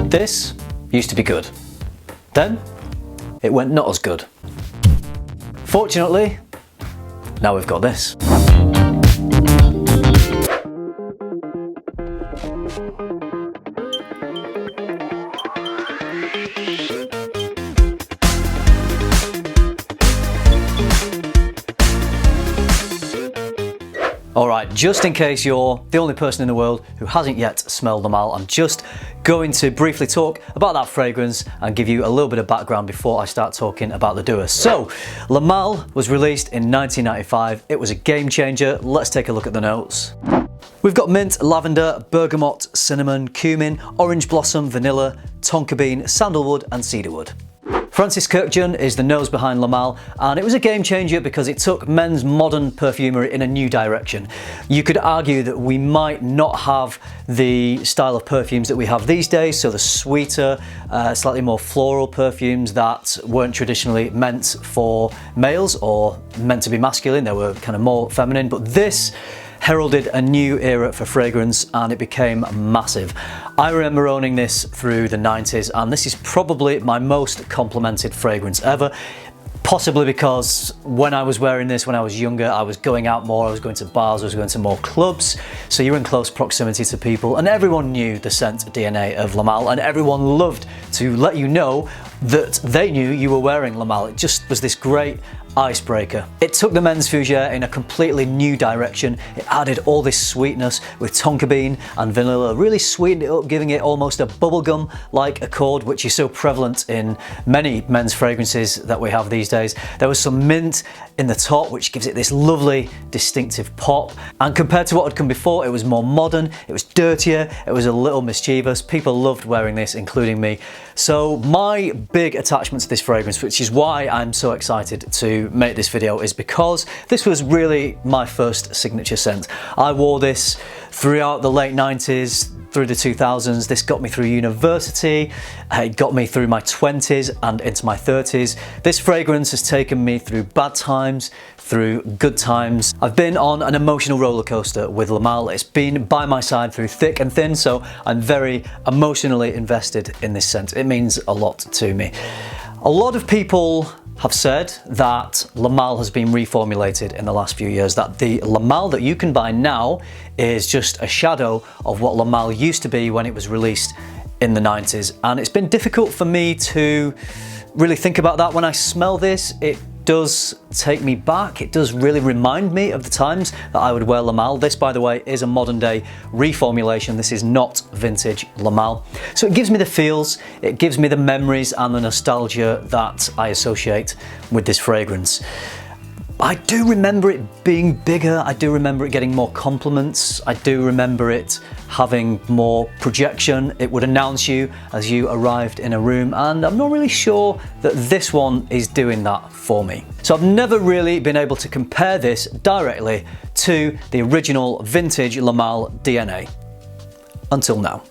This used to be good. Then it went not as good. Fortunately, now we've got this. Alright, just in case you're the only person in the world who hasn't yet smelled Le Male, I'm just going to briefly talk about that fragrance and give you a little bit of background before I start talking about the doer. So, Le Male was released in 1995. It was a game changer. Let's take a look at the notes. We've got mint, lavender, bergamot, cinnamon, cumin, orange blossom, vanilla, tonka bean, sandalwood and cedarwood. Francis Kurkdjian is the nose behind Le Male, and it was a game changer because it took men's modern perfumery in a new direction. You could argue that we might not have the style of perfumes that we have these days, so the sweeter, slightly more floral perfumes that weren't traditionally meant for males or meant to be masculine. They were kind of more feminine, but this heralded a new era for fragrance and it became massive. I remember owning this through the 90s and this is probably my most complimented fragrance ever. Possibly because when I was wearing this when I was younger, I was going out more, I was going to bars, I was going to more clubs, so you're in close proximity to people and everyone knew the scent DNA of Le Male and everyone loved to let you know that they knew you were wearing Le Male. It just was this great icebreaker. It took the men's fougere in a completely new direction. It added all this sweetness with tonka bean and vanilla, really sweetened it up, giving it almost a bubblegum-like accord, which is so prevalent in many men's fragrances that we have these days. There was some mint in the top, which gives it this lovely, distinctive pop. And compared to what had come before, it was more modern, it was dirtier, it was a little mischievous. People loved wearing this, including me. So my big attachment to this fragrance, which is why I'm so excited to make this video, is because this was really my first signature scent. I wore this throughout the late 90s, through the 2000s. This got me through university, it got me through my 20s and into my 30s. This fragrance has taken me through bad times, through good times. I've been on an emotional roller coaster with Le Male. It's been by my side through thick and thin, so I'm very emotionally invested in this scent. It means a lot to me. A lot of people have said that Le Male has been reformulated in the last few years, that the Le Male that you can buy now is just a shadow of what Le Male used to be when it was released in the 90s. And it's been difficult for me to really think about that. When I smell this, it does take me back. It does really remind me of the times that I would wear Le Male. This, by the way, is a modern day reformulation. This is not vintage Le Male. So it gives me the feels, it gives me the memories and the nostalgia that I associate with this fragrance. I do remember it being bigger, I do remember it getting more compliments, I do remember it having more projection. It would announce you as you arrived in a room, and I'm not really sure that this one is doing that for me. So I've never really been able to compare this directly to the original vintage Le Male DNA until now.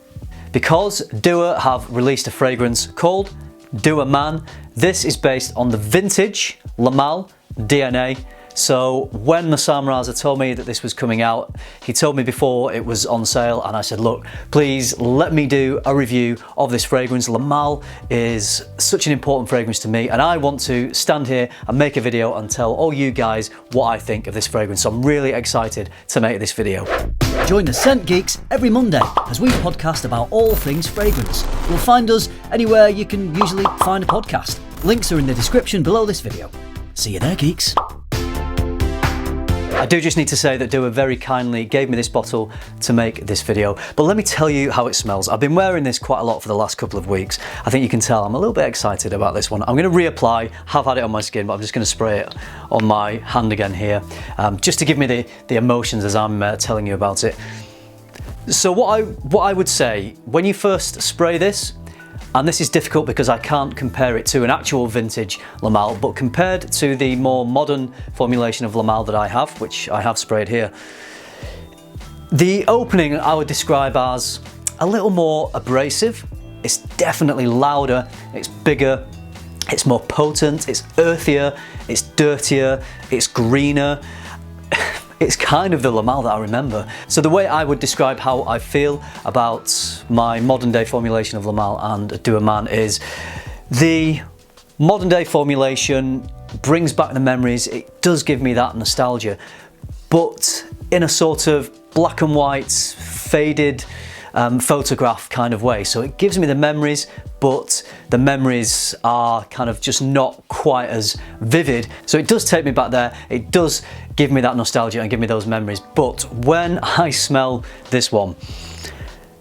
Because Doer have released a fragrance called Doer Man. This is based on the vintage Le Male DNA. So when Massam Raza told me that this was coming out, he told me before it was on sale and I said, look, please let me do a review of this fragrance. Le Male is such an important fragrance to me and I want to stand here and make a video and tell all you guys what I think of this fragrance. So I'm really excited to make this video. Join the Scent Geeks every Monday as we podcast about all things fragrance. You'll find us anywhere you can usually find a podcast. Links are in the description below this video. See you there, geeks. I do just need to say that Doer very kindly gave me this bottle to make this video, but let me tell you how it smells. I've been wearing this quite a lot for the last couple of weeks. I think you can tell I'm a little bit excited about this one. I'm going to reapply, have had it on my skin, but I'm just going to spray it on my hand again here, just to give me the emotions as I'm telling you about it. So what I would say, when you first spray this, and this is difficult because I can't compare it to an actual vintage Le Male, but compared to the more modern formulation of Le Male that I have, which I have sprayed here, the opening I would describe as a little more abrasive. It's definitely louder, it's bigger, it's more potent, it's earthier, it's dirtier, it's greener. it's kind of the Le Male that I remember. So the way I would describe how I feel about my modern day formulation of Le Male and Do a Man is the modern day formulation brings back the memories. It does give me that nostalgia, but in a sort of black and white, faded photograph kind of way. So it gives me the memories, but the memories are kind of just not quite as vivid. So it does take me back there. It does give me that nostalgia and give me those memories. But when I smell this one,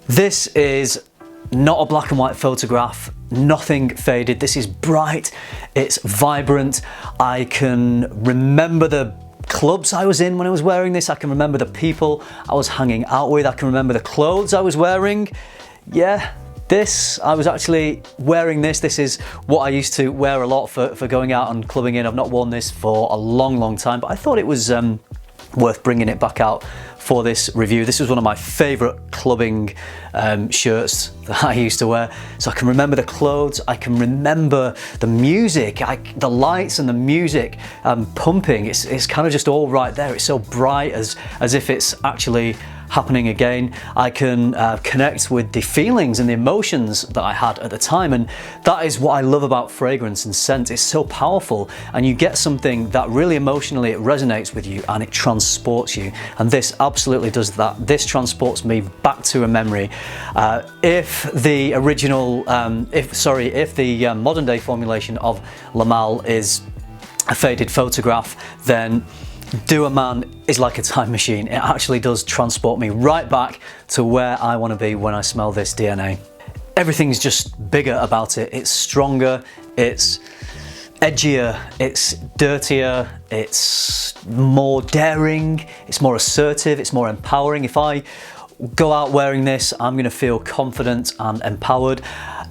this is not a black and white photograph, nothing faded. This is bright, it's vibrant. I can remember the clubs I was in when I was wearing this. I can remember the people I was hanging out with. I can remember the clothes I was wearing. Yeah, I was actually wearing this. This is what I used to wear a lot for going out and clubbing in. I've not worn this for a long time, but I thought it was worth bringing it back out for this review. This was one of my favourite clubbing shirts that I used to wear. So I can remember the clothes, I can remember the music, the lights and the music pumping. It's kind of just all right there. It's so bright, as if it's actually happening again. I can connect with the feelings and the emotions that I had at the time, and that is what I love about fragrance and scent. It's so powerful, and you get something that really emotionally it resonates with you and it transports you, and this absolutely does that. This transports me back to a memory. If the modern day formulation of Le Male is a faded photograph, then Do a Man is like a time machine. It actually does transport me right back to where I want to be when I smell this DNA. Everything's just bigger about it. It's stronger, it's edgier, it's dirtier, it's more daring, it's more assertive, it's more empowering. If I go out wearing this, I'm going to feel confident and empowered.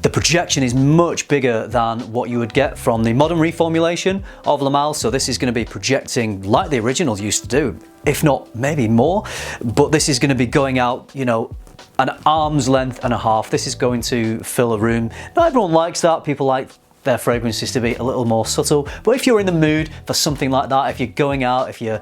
The projection is much bigger than what you would get from the modern reformulation of Le Male, so this is going to be projecting like the original used to do, if not maybe more, but this is going to be going out, you know, an arm's length and a half. This is going to fill a room. Not everyone likes that. People like their fragrances to be a little more subtle, but if you're in the mood for something like that, if you're going out, if you're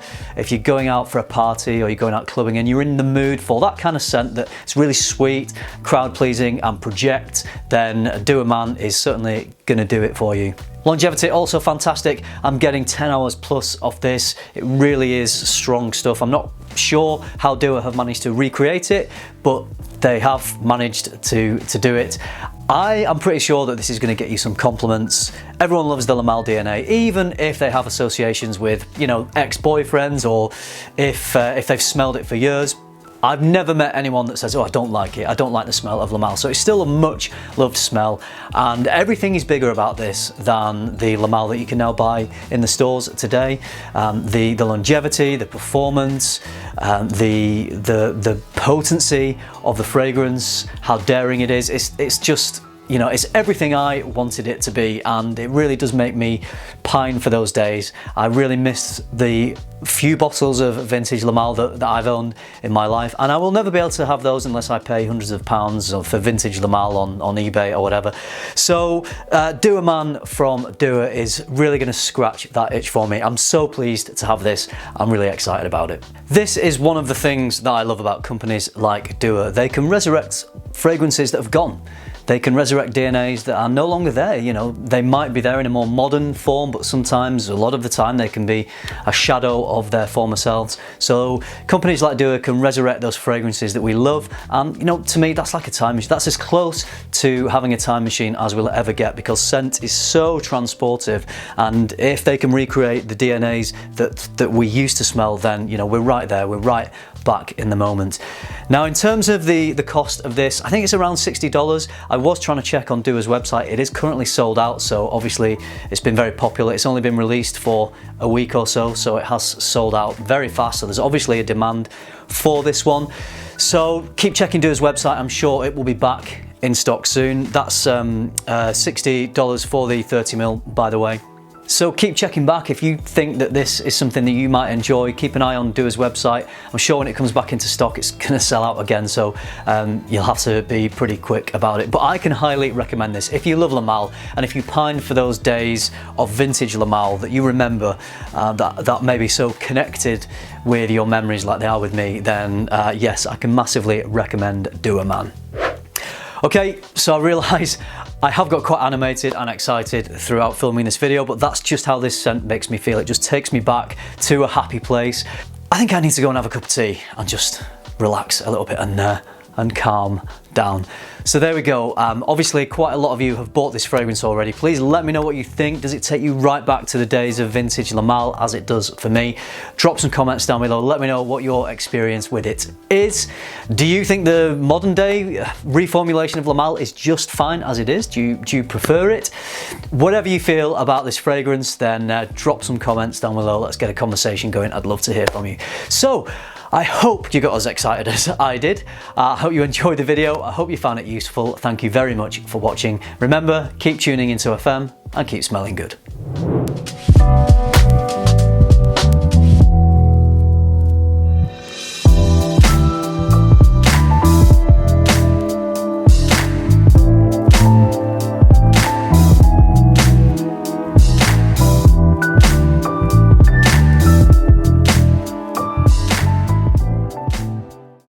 going out for a party or you're going out clubbing and you're in the mood for that kind of scent that it's really sweet, crowd pleasing and project, then Do a Man is certainly going to do it for you. Longevity also fantastic. I'm getting 10 hours plus off this. It really is strong stuff. I'm not sure how Do have managed to recreate it, but they have managed to do it. I am pretty sure that this is going to get you some compliments. Everyone loves the Le Male DNA, even if they have associations with, you know, ex-boyfriends, or if they've smelled it for years. I've never met anyone that says, oh, I don't like it, I don't like the smell of Le Male. So it's still a much loved smell, and everything is bigger about this than the Le Male that you can now buy in the stores today. The longevity, the performance, the potency of the fragrance, how daring it is, it's just, you know, it's everything I wanted it to be, and it really does make me pine for those days. I really miss the few bottles of vintage Le Male that I've owned in my life, and I will never be able to have those unless I pay hundreds of pounds for vintage Le Male on eBay or whatever. So Do a Man from Do is really going to scratch that itch for me. I'm so pleased to have this. I'm really excited about it. This is one of the things that I love about companies like Do. They can resurrect fragrances that have gone. They can resurrect DNAs that are no longer there. You know, they might be there in a more modern form, but sometimes, a lot of the time, they can be a shadow of their former selves. So companies like Do can resurrect those fragrances that we love, and you know, to me, that's like a time machine. That's as close to having a time machine as we'll ever get, because scent is so transportive, and if they can recreate the DNAs that we used to smell, then you know, we're right there. We're right back in the moment. Now, in terms of the cost of this, I think it's around $60. I was trying to check on Do's website. It is currently sold out, so obviously it's been very popular. It's only been released for a week or so, so it has sold out very fast. So there's obviously a demand for this one. So keep checking Do's website. I'm sure it will be back in stock soon. That's $60 for the 30ml, by the way. So keep checking back if you think that this is something that you might enjoy. Keep an eye on Dua's website. I'm sure when it comes back into stock it's going to sell out again, so you'll have to be pretty quick about it. But I can highly recommend this. If you love Lamal and if you pine for those days of vintage Lamal that you remember, that may be so connected with your memories like they are with me, then yes, I can massively recommend Dua Man. Okay, so I realise I have got quite animated and excited throughout filming this video, but that's just how this scent makes me feel. It just takes me back to a happy place. I think I need to go and have a cup of tea and just relax a little bit and calm down. So there we go. Obviously quite a lot of you have bought this fragrance already. Please let me know what you think. Does it take you right back to the days of vintage Lamal as it does for me? Drop some comments down below. Let me know what your experience with it is. Do you think the modern day reformulation of Lamal is just fine as it is? Do you prefer it? Whatever you feel about this fragrance, then drop some comments down below. Let's get a conversation going. I'd love to hear from you. So I hope you got as excited as I did. I hope you enjoyed the video. I hope you found it useful. Thank you very much for watching. Remember, keep tuning into FM and keep smelling good.